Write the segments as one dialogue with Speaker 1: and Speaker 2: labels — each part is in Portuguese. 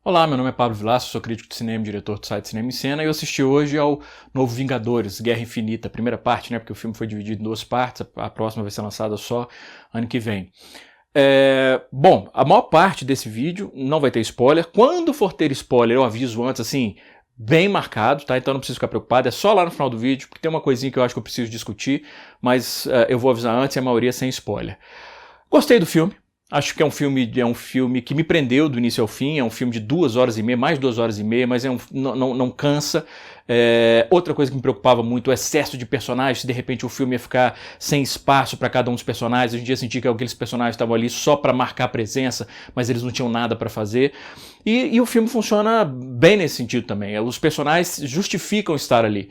Speaker 1: Olá, meu nome é Pablo Vilaça, sou crítico de cinema e diretor do site Cinema em Cena e eu assisti hoje ao novo Vingadores, Guerra Infinita, a primeira parte, né, porque o filme foi dividido em duas partes, a próxima vai ser lançada só ano que vem. Bom, a maior parte desse vídeo não vai ter spoiler. Quando for ter spoiler, eu aviso antes, assim, bem marcado, tá? Então não precisa ficar preocupado, é só lá no final do vídeo, porque tem uma coisinha que eu acho que eu preciso discutir, mas eu vou avisar antes e a maioria sem spoiler. Gostei do filme. Acho que é um filme que me prendeu do início ao fim. É um filme de 2 horas e meia, mais de 2 horas e meia, mas não cansa. Outra coisa que me preocupava muito, o excesso de personagens. Se de repente o filme ia ficar sem espaço para cada um dos personagens. Hoje em dia eu senti que aqueles personagens estavam ali só para marcar a presença, mas eles não tinham nada para fazer. E o filme funciona bem nesse sentido também. Os personagens justificam estar ali.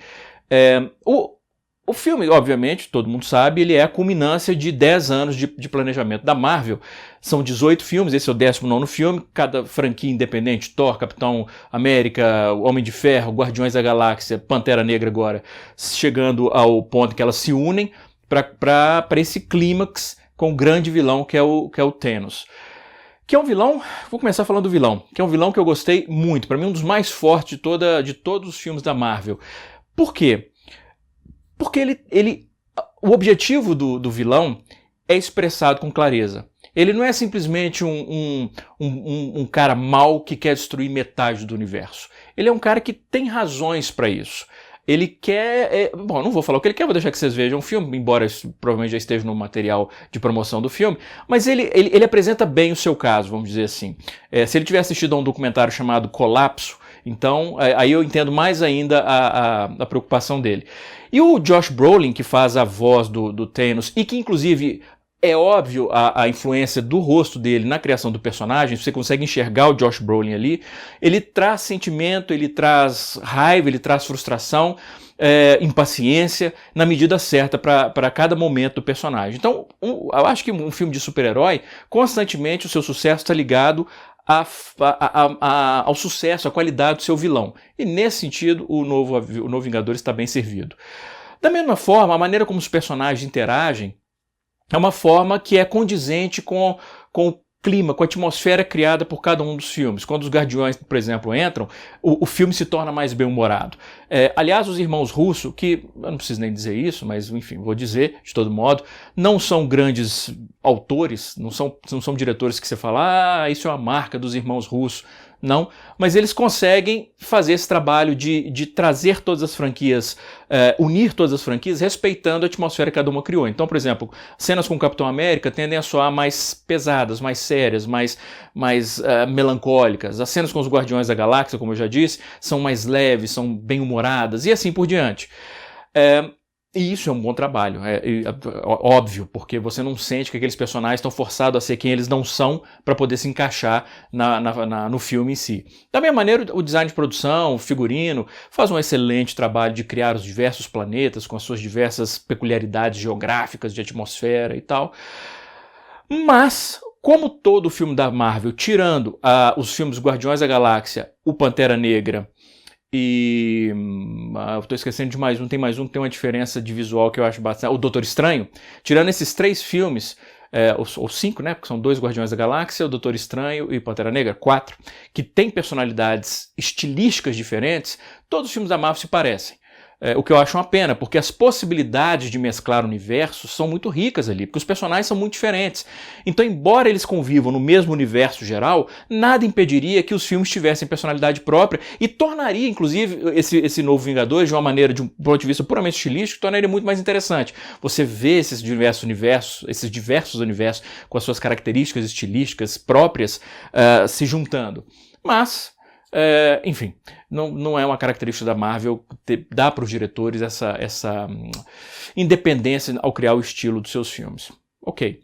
Speaker 1: O filme, obviamente, todo mundo sabe, ele é a culminância de 10 anos de planejamento da Marvel. São 18 filmes, esse é o 19º filme, cada franquia independente, Thor, Capitão América, Homem de Ferro, Guardiões da Galáxia, Pantera Negra agora, chegando ao ponto que elas se unem para esse clímax com o grande vilão que é o Thanos. Que é um vilão, vou começar falando do vilão, que é um vilão que eu gostei muito, para mim um dos mais fortes de todos os filmes da Marvel. Por quê? Porque o objetivo do vilão é expressado com clareza. Ele não é simplesmente um cara mau que quer destruir metade do universo. Ele é um cara que tem razões para isso. Ele quer... bom, não vou falar o que ele quer, vou deixar que vocês vejam o filme, embora isso provavelmente já esteja no material de promoção do filme, mas ele apresenta bem o seu caso, vamos dizer assim. Se ele tiver assistido a um documentário chamado Colapso, então aí eu entendo mais ainda a preocupação dele. E o Josh Brolin, que faz a voz do Thanos, e que inclusive é óbvio a influência do rosto dele na criação do personagem, você consegue enxergar o Josh Brolin ali, ele traz sentimento, ele traz raiva, ele traz frustração, impaciência, na medida certa para cada momento do personagem. Então, eu acho que um filme de super-herói, constantemente o seu sucesso está ligado ao sucesso, à qualidade do seu vilão. E nesse sentido, o novo Vingadores está bem servido. Da mesma forma, a maneira como os personagens interagem é uma forma que é condizente com o clima, com a atmosfera criada por cada um dos filmes. Quando os Guardiões, por exemplo, entram, o filme se torna mais bem-humorado. Aliás, os irmãos Russo, que eu não preciso nem dizer isso, mas enfim, vou dizer de todo modo, não são grandes autores, não são diretores que você fala, isso é uma marca dos irmãos Russo. Não, mas eles conseguem fazer esse trabalho de trazer todas as franquias, unir todas as franquias, respeitando a atmosfera que cada uma criou. Então, por exemplo, cenas com o Capitão América tendem a soar mais pesadas, mais sérias, mais melancólicas. As cenas com os Guardiões da Galáxia, como eu já disse, são mais leves, são bem-humoradas e assim por diante. E isso é um bom trabalho, óbvio, porque você não sente que aqueles personagens estão forçados a ser quem eles não são para poder se encaixar no filme em si. Da mesma maneira, o design de produção, o figurino, faz um excelente trabalho de criar os diversos planetas com as suas diversas peculiaridades geográficas, de atmosfera e tal. Mas, como todo filme da Marvel, tirando os filmes Guardiões da Galáxia, o Pantera Negra, e eu estou esquecendo de mais um, tem mais um que tem uma diferença de visual que eu acho bastante. O Doutor Estranho, tirando esses 3 filmes, ou 5, né? Porque são 2 Guardiões da Galáxia, o Doutor Estranho e Pantera Negra, 4, que tem personalidades estilísticas diferentes, todos os filmes da Marvel se parecem. O que eu acho uma pena, porque as possibilidades de mesclar universos são muito ricas ali, porque os personagens são muito diferentes. Então, embora eles convivam no mesmo universo geral, nada impediria que os filmes tivessem personalidade própria e tornaria, inclusive, esse novo Vingadores, de uma maneira, de um ponto de vista puramente estilístico, tornaria muito mais interessante. Você vê esses diversos universos com as suas características estilísticas próprias se juntando. Mas... enfim, não é uma característica da Marvel dar para os diretores essa independência ao criar o estilo dos seus filmes. Ok.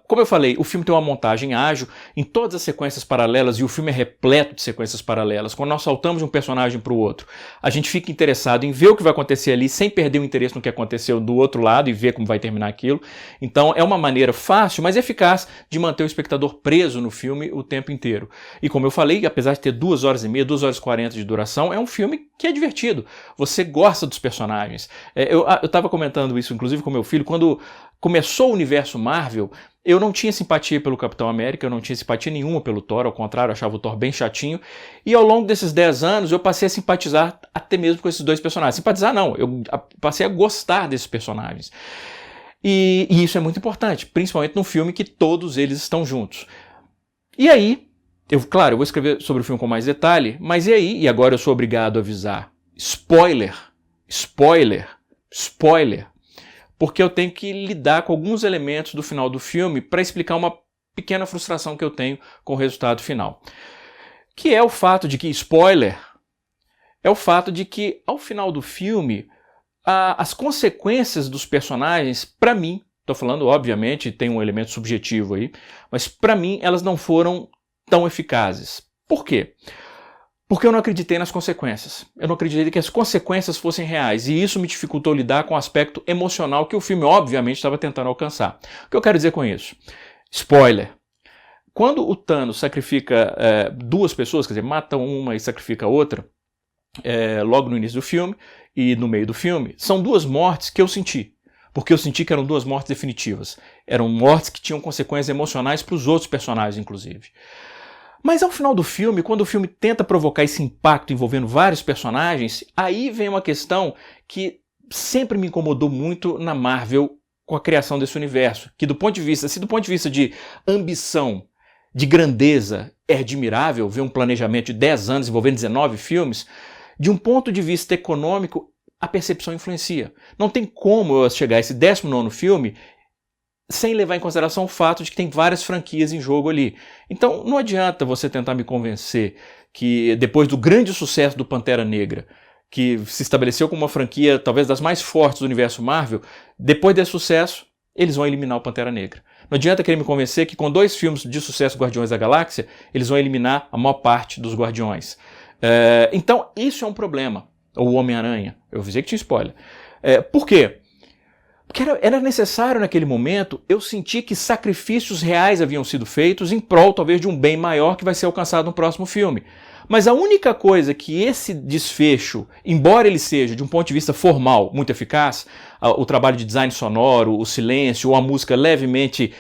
Speaker 1: Como eu falei, o filme tem uma montagem ágil em todas as sequências paralelas e o filme é repleto de sequências paralelas. Quando nós saltamos de um personagem para o outro, a gente fica interessado em ver o que vai acontecer ali sem perder o interesse no que aconteceu do outro lado e ver como vai terminar aquilo. Então é uma maneira fácil, mas eficaz de manter o espectador preso no filme o tempo inteiro. E como eu falei, apesar de ter 2 horas e meia, 2 horas e 40 de duração, é um filme que é divertido. Você gosta dos personagens. Eu estava comentando isso inclusive com meu filho, quando começou o universo Marvel, Eu não tinha simpatia pelo Capitão América, eu não tinha simpatia nenhuma pelo Thor, ao contrário, eu achava o Thor bem chatinho. E ao longo desses 10 anos eu passei a simpatizar até mesmo com esses dois personagens. Simpatizar não, eu passei a gostar desses personagens. E isso é muito importante, principalmente num filme que todos eles estão juntos. E aí, claro, eu vou escrever sobre o filme com mais detalhe, mas e aí, e agora eu sou obrigado a avisar, spoiler, spoiler, spoiler, porque eu tenho que lidar com alguns elementos do final do filme para explicar uma pequena frustração que eu tenho com o resultado final. Que é o fato de que, spoiler, é o fato de que ao final do filme, as consequências dos personagens, para mim, estou falando obviamente, tem um elemento subjetivo aí, mas para mim elas não foram tão eficazes. Por quê? Porque eu não acreditei nas consequências. Eu não acreditei que as consequências fossem reais. E isso me dificultou lidar com o aspecto emocional que o filme, obviamente, estava tentando alcançar. O que eu quero dizer com isso? Spoiler. Quando o Thanos sacrifica duas pessoas, quer dizer, mata uma e sacrifica a outra, logo no início do filme e no meio do filme, são duas mortes que eu senti. Porque eu senti que eram duas mortes definitivas. Eram mortes que tinham consequências emocionais para os outros personagens, inclusive. Mas ao final do filme, quando o filme tenta provocar esse impacto envolvendo vários personagens, aí vem uma questão que sempre me incomodou muito na Marvel com a criação desse universo. Que do ponto de vista de ambição, de grandeza, é admirável ver um planejamento de 10 anos envolvendo 19 filmes, de um ponto de vista econômico, a percepção influencia. Não tem como eu chegar a esse 19º filme sem levar em consideração o fato de que tem várias franquias em jogo ali. Então não adianta você tentar me convencer que depois do grande sucesso do Pantera Negra, que se estabeleceu como uma franquia talvez das mais fortes do universo Marvel, depois desse sucesso, eles vão eliminar o Pantera Negra. Não adianta querer me convencer que com 2 filmes de sucesso Guardiões da Galáxia, eles vão eliminar a maior parte dos Guardiões. Então isso é um problema. Ou o Homem-Aranha. Eu avisei que tinha spoiler. Por quê? Porque era necessário naquele momento eu sentir que sacrifícios reais haviam sido feitos em prol talvez de um bem maior que vai ser alcançado no próximo filme. Mas a única coisa que esse desfecho, embora ele seja de um ponto de vista formal muito eficaz, o trabalho de design sonoro, o silêncio, ou a música levemente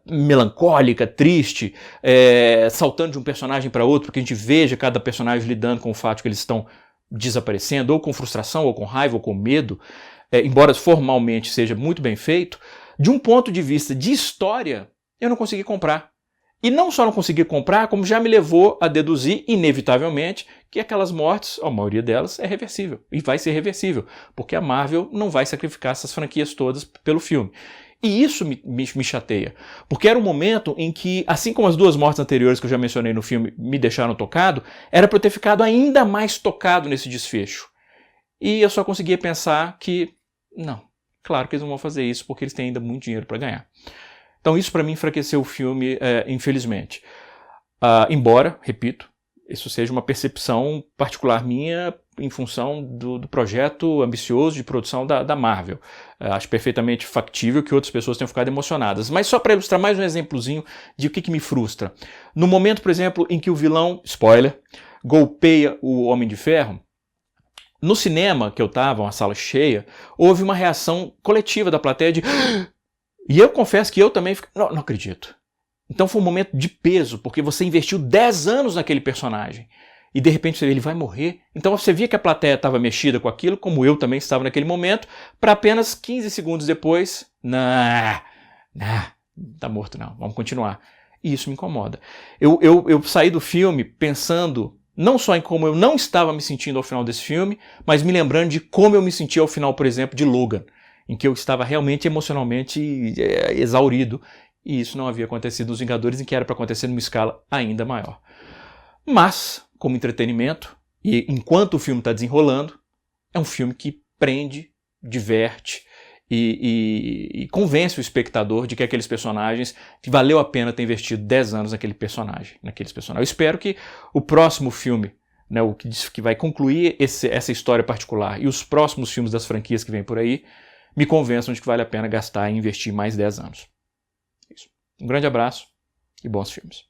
Speaker 1: melancólica, triste, saltando de um personagem para outro, porque a gente veja cada personagem lidando com o fato que eles estão desaparecendo, ou com frustração, ou com raiva, ou com medo, embora formalmente seja muito bem feito, de um ponto de vista de história, eu não consegui comprar. E não só não consegui comprar, como já me levou a deduzir, inevitavelmente, que aquelas mortes, a maioria delas, é reversível. E vai ser reversível, porque a Marvel não vai sacrificar essas franquias todas pelo filme. E isso me chateia, porque era um momento em que, assim como as 2 mortes anteriores que eu já mencionei no filme me deixaram tocado, era para eu ter ficado ainda mais tocado nesse desfecho. E eu só conseguia pensar que, não, claro que eles não vão fazer isso porque eles têm ainda muito dinheiro para ganhar. Então isso para mim enfraqueceu o filme, infelizmente. Embora, repito, isso seja uma percepção particular minha em função do projeto ambicioso de produção da Marvel. Acho perfeitamente factível que outras pessoas tenham ficado emocionadas. Mas só para ilustrar mais um exemplozinho de o que me frustra. No momento, por exemplo, em que o vilão, spoiler, golpeia o Homem de Ferro, no cinema que eu estava, uma sala cheia, houve uma reação coletiva da plateia de... E eu confesso que eu também fiquei... Não acredito. Então foi um momento de peso, porque você investiu 10 anos naquele personagem. E de repente ele vai morrer. Então você via que a plateia estava mexida com aquilo, como eu também estava naquele momento, para apenas 15 segundos depois... Tá morto não, vamos continuar. E isso me incomoda. Eu saí do filme pensando... não só em como eu não estava me sentindo ao final desse filme, mas me lembrando de como eu me senti ao final, por exemplo, de Logan, em que eu estava realmente emocionalmente exaurido, e isso não havia acontecido nos Vingadores, em que era para acontecer numa escala ainda maior. Mas, como entretenimento, e enquanto o filme está desenrolando, é um filme que prende, diverte e convence o espectador de que aqueles personagens, que valeu a pena ter investido 10 anos naqueles personagens. Eu espero que o próximo filme, né, o que vai concluir essa história particular, e os próximos filmes das franquias que vêm por aí, me convençam de que vale a pena gastar e investir mais 10 anos. Isso. Um grande abraço e bons filmes.